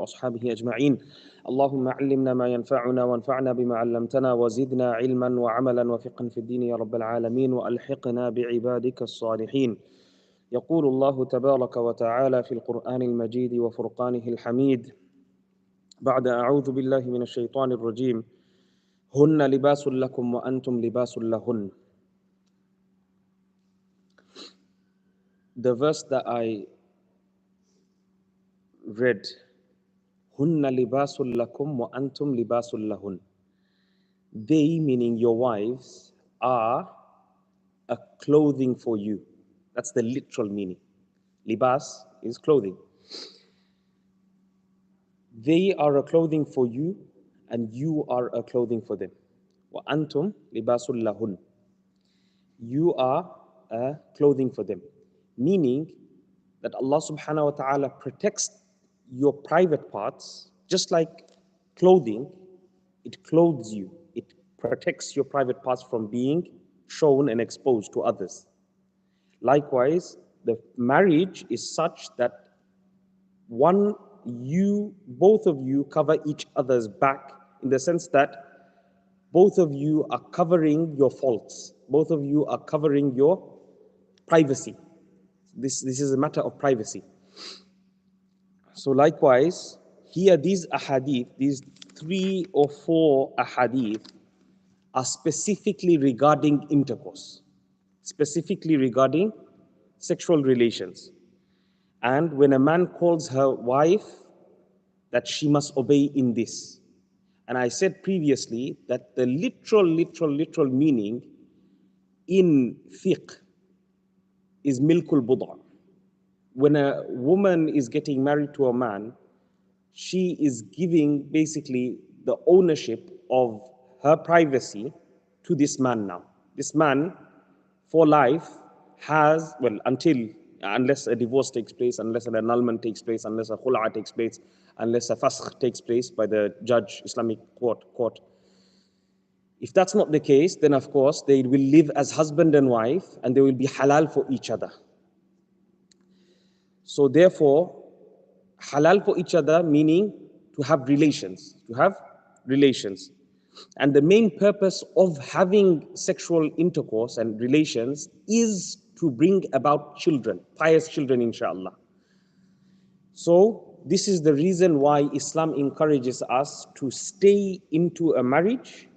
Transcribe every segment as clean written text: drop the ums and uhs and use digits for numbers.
وأصحابه أجمعين. اللهم علمنا ما ينفعنا وانفعنا بما علمتنا وزدنا علما وعملا وفقا في الدين يا رب العالمين وألحقنا بعبادك الصالحين. يقول الله تبارك وتعالى في القرآن المجيد وفرقانه الحميد بعد أعوذ بالله من الشيطان الرجيم هن لباس لكم وأنتم لباس لهن. The verse that I read, Hunna libasul lakum wa antum libasul lahun. They, meaning your wives, are a clothing for you. That's the literal meaning. Libas is clothing. They are a clothing for you, and you are a clothing for them. Wa antum libasul lahun. You are a clothing for them. Meaning that Allah subhanahu wa ta'ala protects your private parts, just like clothing, it clothes you. It protects your private parts from being shown and exposed to others. Likewise, the marriage is such that both of you cover each other's back in the sense that both of you are covering your faults. Both of you are covering your privacy. This is a matter of privacy. So likewise, here these ahadith, these 3 or 4 ahadith are specifically regarding intercourse, specifically regarding sexual relations. And when a man calls her wife, that she must obey in this. And I said previously that the literal meaning in fiqh is milkul bud'a. When a woman is getting married to a man, she is giving basically the ownership of her privacy to this man now. This man, for life, has, well, unless a divorce takes place, unless an annulment takes place, unless a khul'a takes place, unless a fasakh takes place by the judge, Islamic court. If that's not the case, then of course they will live as husband and wife, and they will be halal for each other. So therefore, halal for each other meaning to have relations, And the main purpose of having sexual intercourse and relations is to bring about children, pious children, inshallah. So this is the reason why Islam encourages us to stay into a marriage.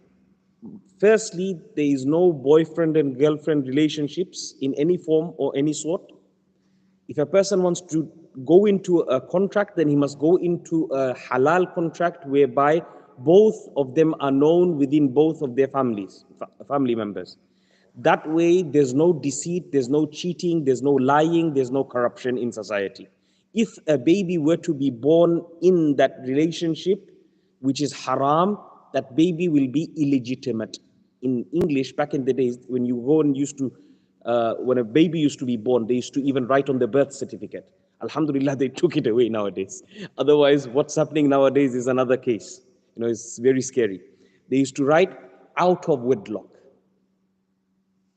Firstly, there is no boyfriend and girlfriend relationships in any form or any sort. If a person wants to go into a contract, then he must go into a halal contract whereby both of them are known within both of their family members. That way, there's no deceit, there's no cheating, there's no lying, there's no corruption in society. If a baby were to be born in that relationship, which is haram, that baby will be illegitimate. In English, back in the days, when you go and when a baby used to be born, they used to even write on the birth certificate. Alhamdulillah, they took it away nowadays. Otherwise, what's happening nowadays is another case. It's very scary. They used to write out of wedlock.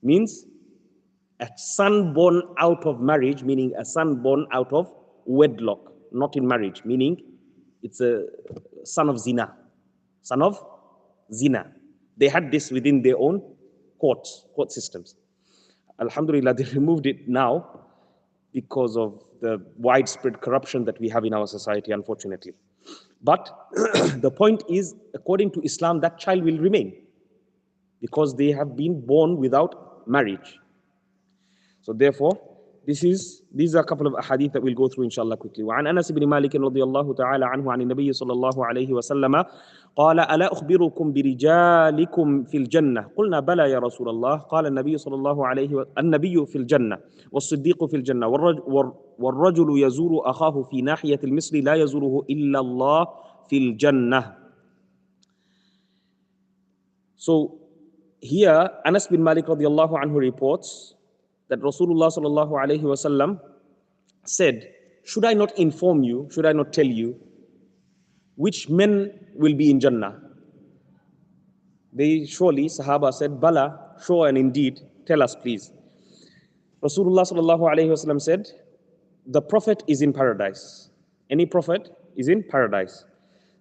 Means a son born out of marriage, meaning a son born out of wedlock, not in marriage, meaning it's a son of zina. Son of zina. They had this within their own court systems. Alhamdulillah, they removed it now because of the widespread corruption that we have in our society, unfortunately. But the point is, according to Islam, that child will remain because they have been born without marriage. So therefore, these are a couple of ahadith that we'll go through inshallah quickly. وعن أنس بن مالك رضي الله تعالى عنه عن النبي صلى الله عليه وسلم قال ألا أخبركم برجالكم في الجنة قلنا بلى يا رسول الله قال النبي صلى الله عليه وسلم النبي في الجنة والصديق في الجنة والرجل يزور أخاه في ناحية المصر لا يزوره إلا الله في الجنة. So here Anas bin Malik radiallahu anhu reports that Rasulullah sallallahu alayhi wasallam said, should I not inform you, should I not tell you which men will be in Jannah? They surely, Sahaba said, Bala, sure and indeed, tell us please. Rasulullah sallallahu alayhi wasallam said, the Prophet is in paradise. Any Prophet is in paradise.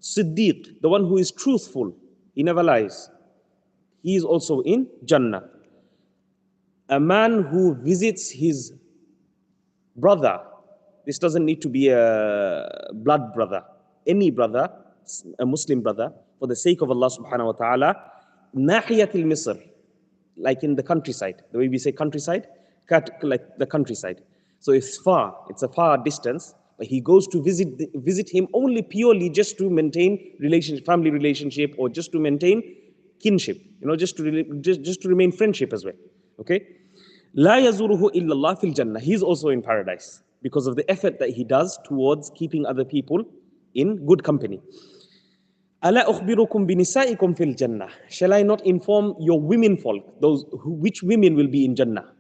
Siddiq, the one who is truthful, he never lies, he is also in Jannah. A man who visits his brother, this doesn't need to be a blood brother, any brother, a Muslim brother, for the sake of Allah subhanahu wa ta'ala, nahiyatil Misr, like in the countryside, the way we say countryside, like the countryside. So it's far, it's a far distance, but he goes to visit him only purely just to maintain family relationship, or just to maintain kinship, just to remain friendship as well. Okay? La yazuruhu illallah fil jannah. He's also in paradise because of the effort that he does towards keeping other people in good company. Ala ukhbirukum binisaikum fil jannah. Shall I not inform your women folk, which women will be in Jannah?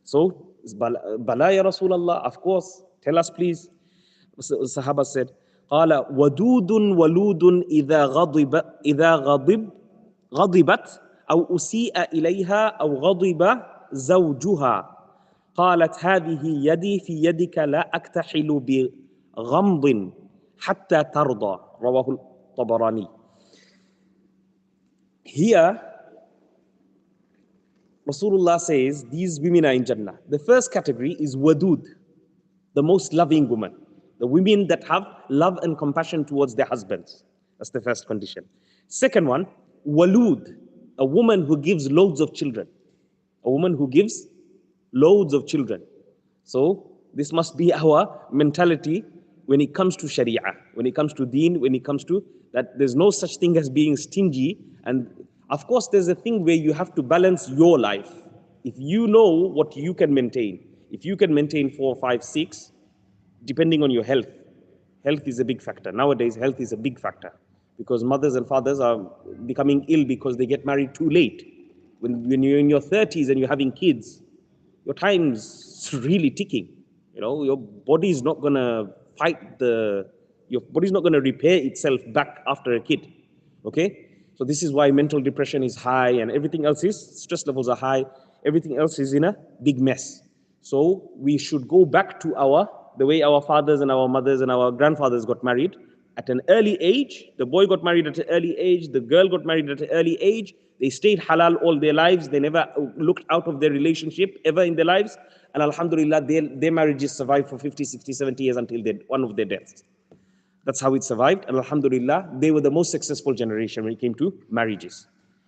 So, Bala ya Rasulallah, of course, tell us please. Sahaba said, قال ودود ولود إذا غضبت أو أسيء إليها أو غضب زوجها قالت هذه يدي في يدك لا أكتحل بغمض حتى ترضى رواه الطبراني. Here Rasulullah says these women are in Jannah. The first category is wadud, the most loving woman, the women that have love and compassion towards their husbands. That's the first condition. Second one, walud, a woman who gives loads of children. A woman who gives loads of children. So this must be our mentality when it comes to Sharia, when it comes to deen, when it comes to that there's no such thing as being stingy. And of course, there's a thing where you have to balance your life. If you know what you can maintain, if you can maintain 4, 5, 6, depending on your health. Health is a big factor. Nowadays, health is a big factor because mothers and fathers are becoming ill because they get married too late. When you're in your 30s and you're having kids, your time's really ticking. Your body is not going to your body's not going to repair itself back after a kid. Okay? So this is why mental depression is high and everything else stress levels are high. Everything else is in a big mess. So we should go back to the way our fathers and our mothers and our grandfathers got married at an early age. The boy got married at an early age. The girl got married at an early age. They stayed halal all their lives. They never looked out of their relationship ever in their lives. And alhamdulillah, their marriages survived for 50, 60, 70 years until one of their deaths. That's how it survived. And alhamdulillah, they were the most successful generation when it came to marriages.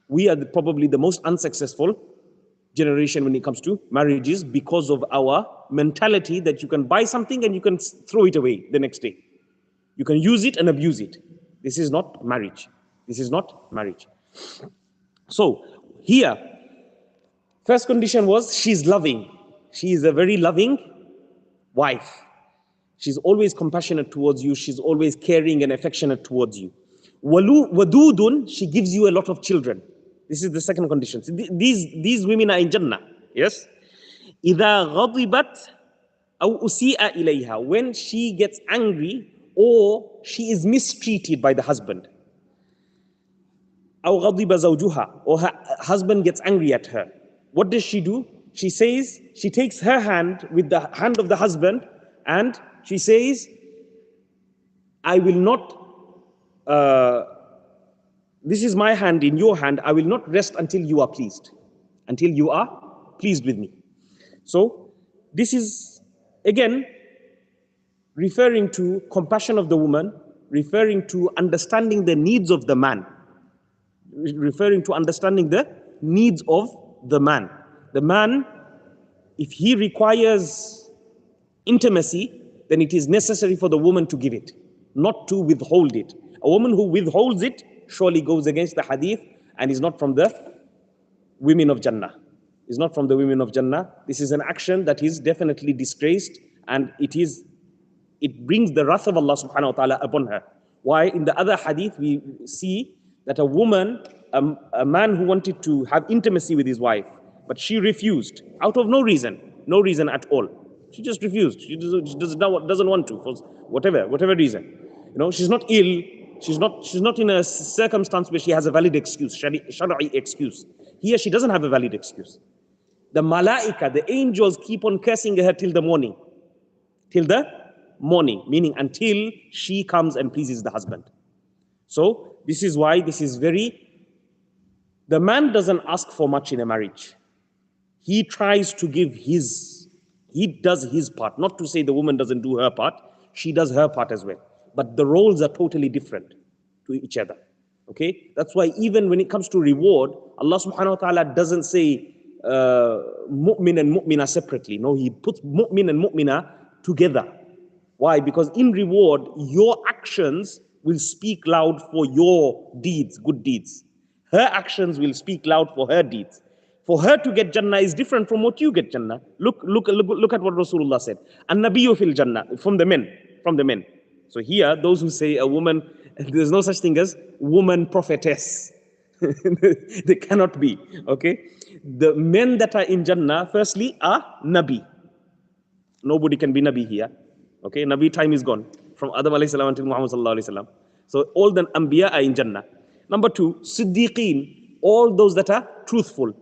We are probably the most unsuccessful generation when it comes to marriages because of our mentality that you can buy something and you can throw it away the next day. You can use it and abuse it. This is not marriage. This is not marriage. So here, first condition was she's loving. She is a very loving wife. She's always compassionate towards you. She's always caring and affectionate towards you. Wadudun, she gives you a lot of children. This is the second condition. So these women are in Jannah. Yes? إِذَا غَضِبَتْ أَوْ أُسِيءَ إِلَيْهَا. When she gets angry or she is mistreated by the husband. أَوْ غَضِبَ زَوْجُهَا. Or her husband gets angry at her. What does she do? She says, she takes her hand with the hand of the husband and she says, I will not, this is my hand in your hand, I will not rest until you are pleased. Until you are pleased with me. So, this is, again, referring to compassion of the woman, referring to understanding the needs of the man, referring to understanding the needs of the man. The man, if he requires intimacy, then it is necessary for the woman to give it, not to withhold it. A woman who withholds it surely goes against the hadith and is not from the women of Jannah. Is not from the women of Jannah. This is an action that is definitely disgraced and it brings the wrath of Allah subhanahu wa ta'ala upon her. Why? In the other hadith we see that a woman, a man who wanted to have intimacy with his wife, but she refused out of no reason at all. She just refused. She doesn't want to for whatever reason. She's not ill. She's not in a circumstance where she has a valid excuse, shari'i excuse. Here she doesn't have a valid excuse. The malaika, the angels keep on cursing her till the morning. Till the morning, meaning until she comes and pleases the husband. So this is why this is the man doesn't ask for much in a marriage. He tries to he does his part. Not to say the woman doesn't do her part, she does her part as well. But the roles are totally different to each other. Okay? That's why even when it comes to reward, Allah subhanahu wa ta'ala doesn't say mu'min and mu'mina separately. No, He puts mu'min and mu'mina together. Why? Because in reward, your actions will speak loud for your deeds, good deeds. Her actions will speak loud for her deeds. For her to get Jannah is different from what you get Jannah. Look at what Rasulullah said. An-nabiyyu fil Jannah, from the men. So here, those who say a woman, there's no such thing as woman prophetess. They cannot be, okay? The men that are in Jannah, firstly, are Nabi. Nobody can be Nabi here. Okay, Nabi time is gone. From Adam alayhi salam until Muhammad sallallahu alayhi salam. So all the Anbiya are in Jannah. Number two, Siddiqeen, all those that are truthful.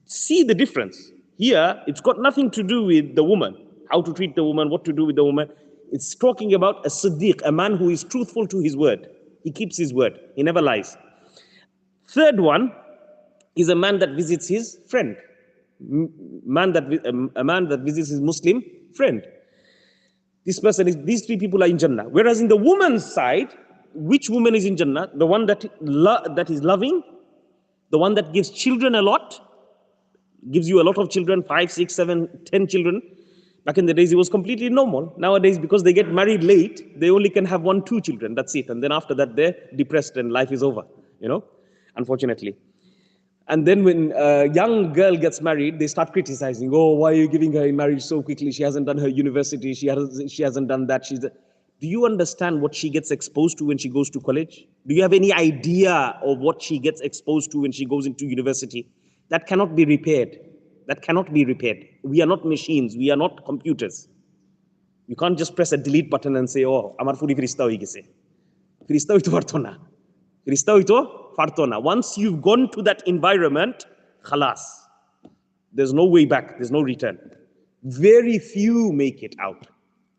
See the difference. Here, it's got nothing to do with the woman, how to treat the woman, what to do with the woman. It's talking about a Siddiq, a man who is truthful to his word. He keeps his word. He never lies. Third one is a man that visits his friend. A man that visits his Muslim friend. These three people are in Jannah. Whereas in the woman's side, which woman is in Jannah? The one that is loving, the one that gives children a lot, gives you a lot of children, 5, 6, 7, 10 children. Back in the days, it was completely normal. Nowadays, because they get married late, they only can have 1, 2 children. That's it. And then after that, they're depressed and life is over, unfortunately. And then when a young girl gets married, they start criticizing, oh, why are you giving her in marriage so quickly? She hasn't done her university. She hasn't done that. Do you understand what she gets exposed to when she goes to college? Do you have any idea of what she gets exposed to when she goes into university? That cannot be repaired. That cannot be repaired. We are not machines. We are not computers. You can't just press a delete button and say, oh, amar puri firista hoye geche. Firista hoito parto na. Firista hoito parto na. Once you've gone to that environment, khalas. There's no way back. There's no return. Very few make it out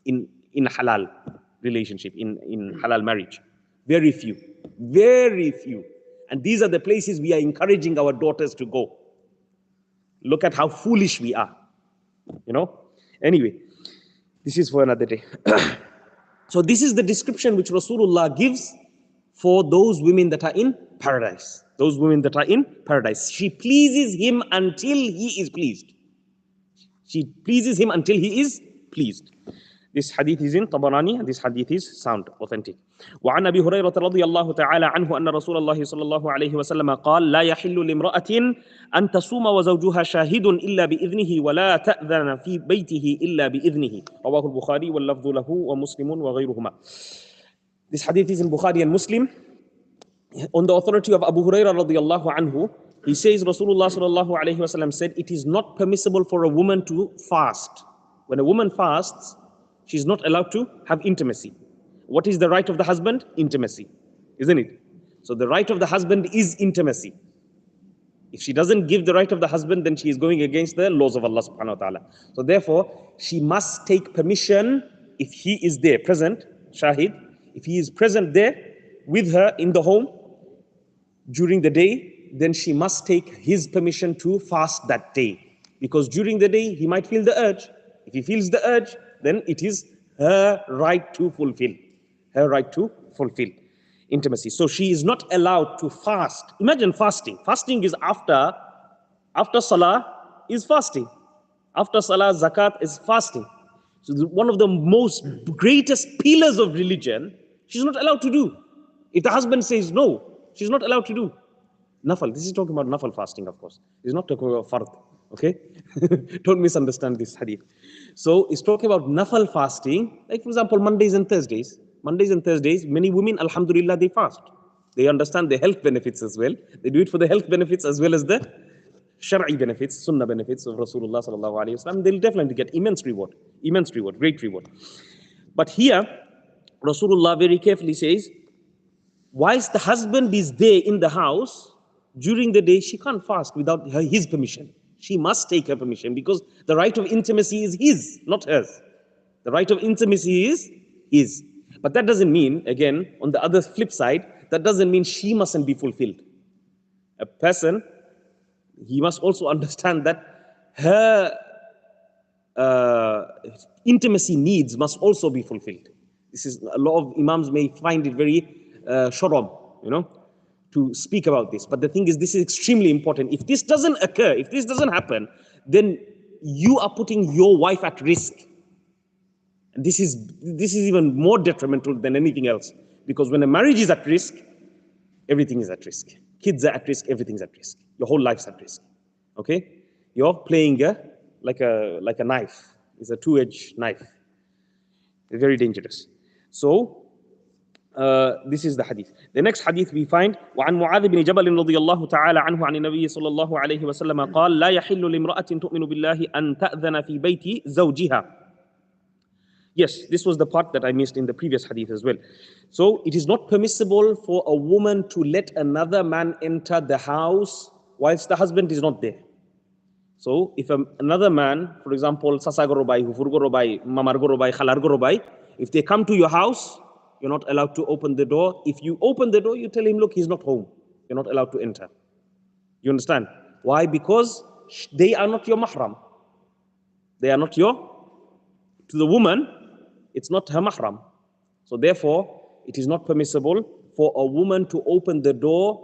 in halal relationship, in halal marriage. Very few. Very few. And these are the places we are encouraging our daughters to go. Look at how foolish we are. Anyway, this is for another day. So this is the description which Rasulullah gives for those women that are in paradise. Those women that are in paradise. She pleases him until he is pleased. She pleases him until he is pleased. This hadith is in Tabarani, and this hadith is sound, authentic. وعن أبي هريرة رضي الله تعالى عنه أن رسول الله صلى الله عليه وسلم قال لا يحل لامرأة أن تصوم وزوجها شاهد إلا بإذنه ولا تأذن في بيته إلا بإذنه رواه البخاري واللفظ له ومسلم وغيرهما. This hadith is in Bukhari and Muslim. On the authority of Abu Hurairah radiyallahu anhu, he says Rasulullah sallallahu alayhi wasallam said, it is not permissible for a woman to fast. When a woman fasts, she's not allowed to have intimacy. What is the right of the husband? Intimacy, isn't it? So the right of the husband is intimacy. If she doesn't give the right of the husband, then she is going against the laws of Allah subhanahu wa ta'ala. So therefore, she must take permission if he is there, present, shahid, if he is present there with her in the home during the day, then she must take his permission to fast that day. Because during the day, he might feel the urge. If he feels the urge, then it is her right to fulfill. Her right to fulfill intimacy. So she is not allowed to fast. Imagine fasting. Fasting is after Salah is fasting. After Salah, Zakat is fasting. So one of the most greatest pillars of religion, she's not allowed to do. If the husband says no, she's not allowed to do. Nafal. This is talking about nafal fasting, of course. It's not talking about fard. Okay? Don't misunderstand this hadith. So it's talking about nafal fasting, like for example, Mondays and Thursdays. Mondays and Thursdays, many women, alhamdulillah, they fast. They understand the health benefits as well. They do it for the health benefits as well as the shar'i benefits, sunnah benefits of Rasulullah sallallahu alayhi wa sallam. They'll definitely get immense reward, great reward. But here, Rasulullah very carefully says, whilst the husband is there in the house, during the day, she can't fast without his permission. She must take her permission because the right of intimacy is his, not hers. The right of intimacy is his. But that doesn't mean, again, on the other flip side, that doesn't mean she mustn't be fulfilled. A person, he must also understand that her intimacy needs must also be fulfilled. This is, a lot of imams may find it very shorom, to speak about this. But the thing is, this is extremely important. If this doesn't occur, if this doesn't happen, then you are putting your wife at risk. And this is even more detrimental than anything else. Because when a marriage is at risk, everything is at risk. Kids are at risk, everything's at risk. Your whole life's at risk. Okay? You're playing like a knife. It's a two-edged knife. It's very dangerous. So, this is the hadith. The next hadith we find وعن معاذ بن جبل رضي الله تعالى عنه عن النبي صلى الله عليه وسلم قال لا يحل لامرأة تؤمن بالله أن تأذن في بيت زوجها. Yes, this was the part that I missed in the previous hadith as well. So it is not permissible for a woman to let another man enter the house whilst the husband is not there. So if another man, for example, Sasagorobai, Hufurgorobai, Mamargorobai, Khalargorobai, if they come to your house, you're not allowed to open the door. If you open the door, you tell him, look, he's not home. You're not allowed to enter. You understand? Why? Because they are not your mahram. They are not to the woman, it's not her mahram. So therefore, it is not permissible for a woman to open the door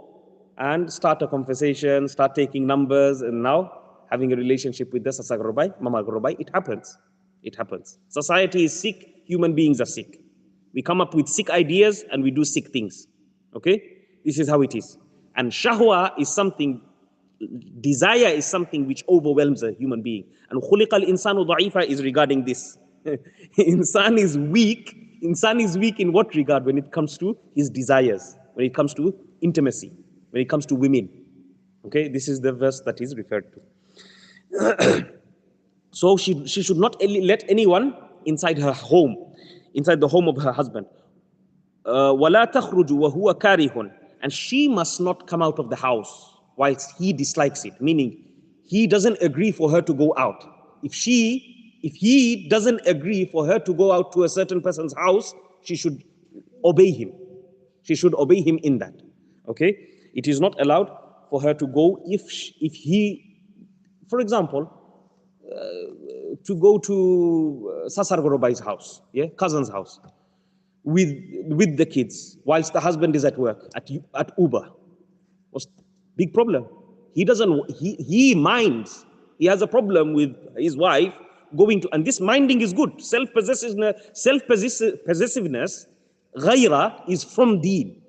and start a conversation, start taking numbers, and now having a relationship with the Sasagorobai, Mamagorobai. It happens. It happens. Society is sick, human beings are sick. We come up with sick ideas and we do sick things. Okay? This is how it is. And shahwa is something, desire is something which overwhelms a human being. And khuliqa al-insanu da'ifa is regarding this. Insan is weak. Insan is weak in what regard? When it comes to his desires, when it comes to intimacy, when it comes to women. Okay? This is the verse that is referred to. So she should not let anyone inside her home, inside the home of her husband. وَلَا تَخْرُجُ وَهُوَ كَارِهٌ. And she must not come out of the house whilst he dislikes it, meaning he doesn't agree for her to go out. If he doesn't agree for her to go out to a certain person's house, she should obey him. She should obey him in that. Okay? It is not allowed for her to go if he, for example, to go to Sasar Gorobai's house, cousin's house, with the kids, whilst the husband is at work, at Uber. Was big problem. He minds. He has a problem with his wife going to, and this minding is good. Self-possessiveness, ghaira is from deen.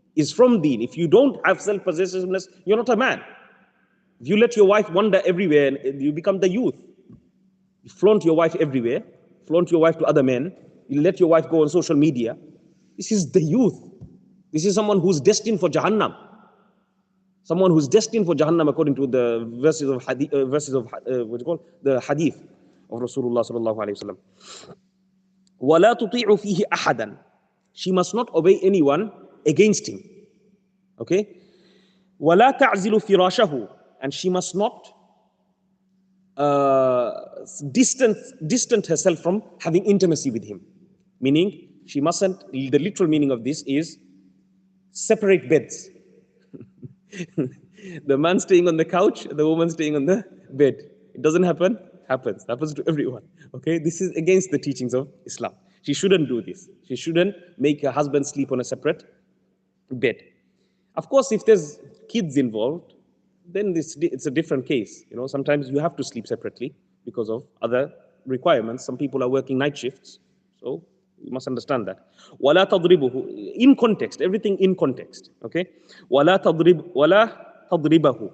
If you don't have self-possessiveness, you're not a man. If you let your wife wander everywhere, you become the youth. You flaunt your wife everywhere, flaunt your wife to other men, you let your wife go on social media. This is the youth. This is someone who's destined for Jahannam. Someone who's destined for Jahannam according to the verses of the hadith of Rasulullah sallallahu alayhi wa sallam. وَلَا تُطِيعُ فِيهِ أَحَدًا. She must not obey anyone against him. Okay? وَلَا تَعْزِلُ فِرَاشَهُ. And she must not distant herself from having intimacy with him. Meaning, she mustn't, the literal meaning of this is separate beds. The man staying on the couch, the woman staying on the bed. It doesn't happen? Happens to everyone. Okay, this is against the teachings of Islam. She shouldn't do this. She shouldn't make her husband sleep on a separate bed. Of course, if there's kids involved, then it's a different case. Sometimes you have to sleep separately because of other requirements. Some people are working night shifts, so you must understand that. وَلَا تَضْرِبُهُ. In context, everything in context. Okay? وَلَا تَضْرِبَهُ.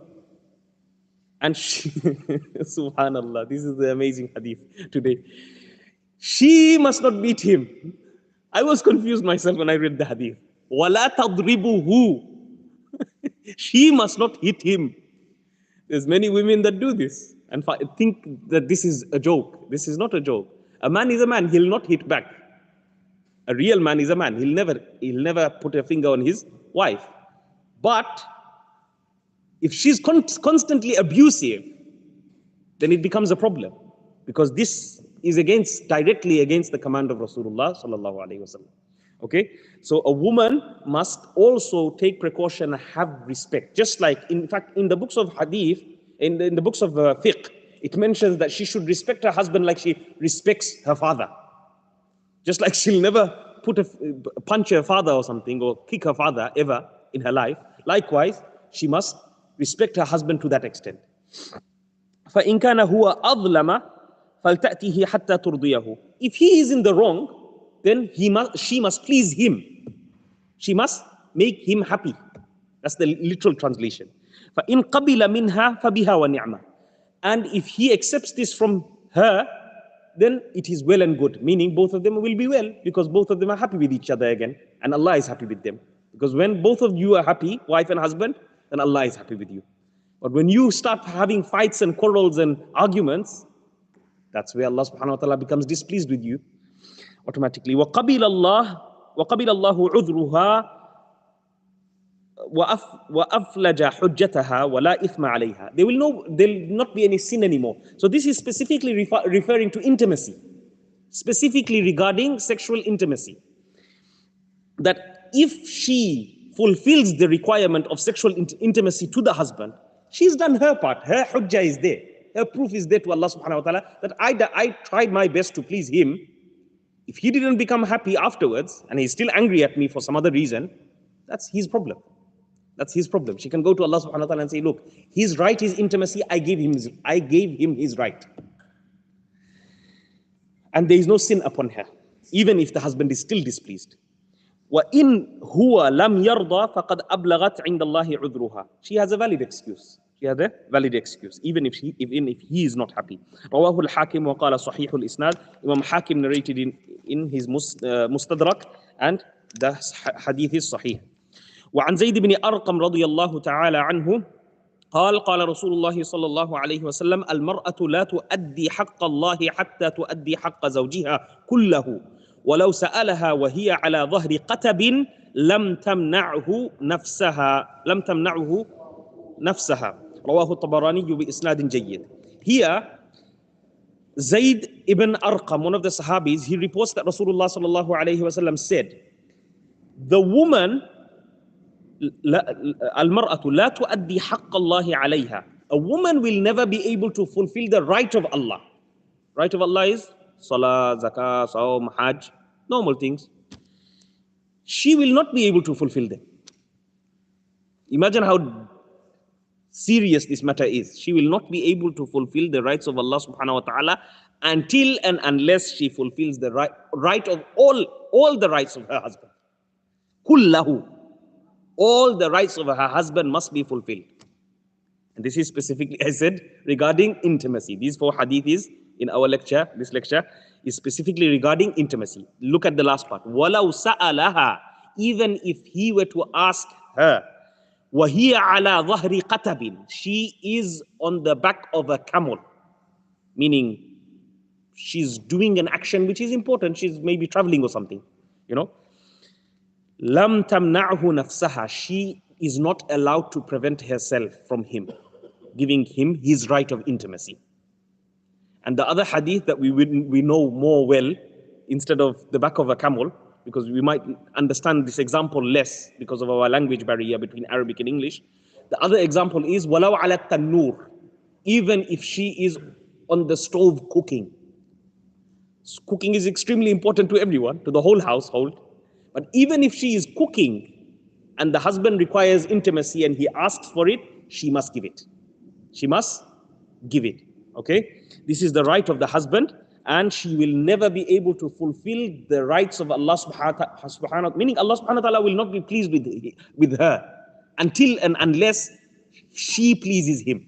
And she, subhanallah, this is the amazing hadith today. She must not beat him. I was confused myself when I read the hadith. وَلَا تَضْرِبُهُ. She must not hit him. There's many women that do this and think that this is a joke. This is not a joke. A man is a man. He'll not hit back. A real man is a man. He'll never put a finger on his wife. But if she's constantly abusive, then it becomes a problem. Because this is directly against the command of Rasulullah sallallahu alaihi wasallam. Okay, so a woman must also take precaution and have respect. Just like, in fact, in the books of hadith, in the books of fiqh, it mentions that she should respect her husband like she respects her father. Just like she'll never punch her father or something, or kick her father ever in her life. Likewise, she must respect her husband to that extent. فَإِنْ كَانَ هُوَ أَظْلَمَ فَلْتَأْتِهِ حَتَّى تُرْضِيَهُ. If he is in the wrong, then she must please him. She must make him happy. That's the literal translation. فَإِنْ قَبِلَ مِنْهَا فَبِهَا وَنِعْمَةً. And if he accepts this from her, then it is well and good. Meaning both of them will be well, because both of them are happy with each other again, and Allah is happy with them. Because when both of you are happy, wife and husband, then Allah is happy with you. But when you start having fights and quarrels and arguments, that's where Allah subhanahu wa ta'ala becomes displeased with you automatically. وَقَبِلَ اللَّهُ عُذْرُهَا وَأَفْلَجَ حُجَّتَهَا وَلَا إِثْمَ عَلَيْهَا. There will not be any sin anymore. So this is specifically referring to intimacy, specifically regarding sexual intimacy. That if she fulfills the requirement of sexual intimacy to the husband, she's done her part. Her hujjah is there. Her proof is there to Allah subhanahu wa ta'ala that I tried my best to please him. If he didn't become happy afterwards, and he's still angry at me for some other reason, that's his problem. That's his problem. She can go to Allah subhanahu wa ta'ala and say, look, his right is intimacy, I gave him his right. And there is no sin upon her, even if the husband is still displeased. وَإِنْ هُوَ لَمْ يَرْضَى فَقَدْ أَبْلَغَتْ عِنْدَ اللَّهِ عُذْرُهَا. She has a valid excuse. She has a valid excuse, even if he is not happy. رواه الحاكم وقال صحيح الإسناد. Imam Hakim narrated in his Mustadrak, and the hadith is sahih. وعن زيد بن أرقم رضي الله تعالى عنه قال رسول الله صلى الله عليه وسلم المرأة لا تؤدي حق الله حتى تؤدي حق زوجها كله ولو سألها وهي على ظهر قتب لم تمنعه نفسها رواه الطبراني بإسناد جيد. Here, Zayd ibn Arqam, one of the Sahabis, he reports that Rasulullah sallallahu alayhi wasallam said, the woman, al-mar'atu la tuaddi haqq Allahi alayha. A woman will never be able to fulfill the right of Allah. Right of Allah is Salah, Zakah, Sawm, Hajj, normal things. She will not be able to fulfill them. Imagine how serious this matter is. She will not be able to fulfill the rights of Allah subhanahu wa ta'ala until and unless she fulfills the right of all the rights of her husband. Kullahu. All the rights of her husband must be fulfilled. And this is specifically, I said, regarding intimacy. These 4 hadiths in our lecture, this lecture, is specifically regarding intimacy. Look at the last part. وَلَوْ سَأَلَهَا. Even if he were to ask her, وَهِيَ عَلَى ظَهْرِ قَتَبٍ. She is on the back of a camel. Meaning, she's doing an action which is important. She's maybe traveling or something, you know. لَمْ تَمْنَعْهُ نَفْسَهَا. She is not allowed to prevent herself from him, giving him his right of intimacy. And the other hadith that we know more well, instead of the back of a camel, because we might understand this example less because of our language barrier between Arabic and English. The other example is وَلَوْ عَلَى التَّنُّورِ. Even if she is on the stove cooking. Cooking is extremely important to everyone, to the whole household. But even if she is cooking and the husband requires intimacy and he asks for it, she must give it. She must give it. Okay? This is the right of the husband, and she will never be able to fulfill the rights of Allah subhanahu wa ta'ala, meaning Allah subhanahu wa ta'ala will not be pleased with her until and unless she pleases him.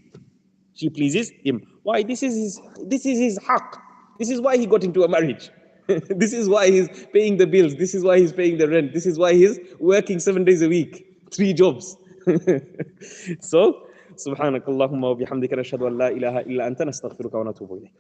She pleases him. Why? This is his haqq. This is why he got into a marriage. This is why he's paying the bills. This is why he's paying the rent. This is why he's working 7 days a week, 3 jobs. So, subhanakallahumma wa bihamdika nashhadu an la ilaha illa anta nastaghfiruka wa natubu ilayk.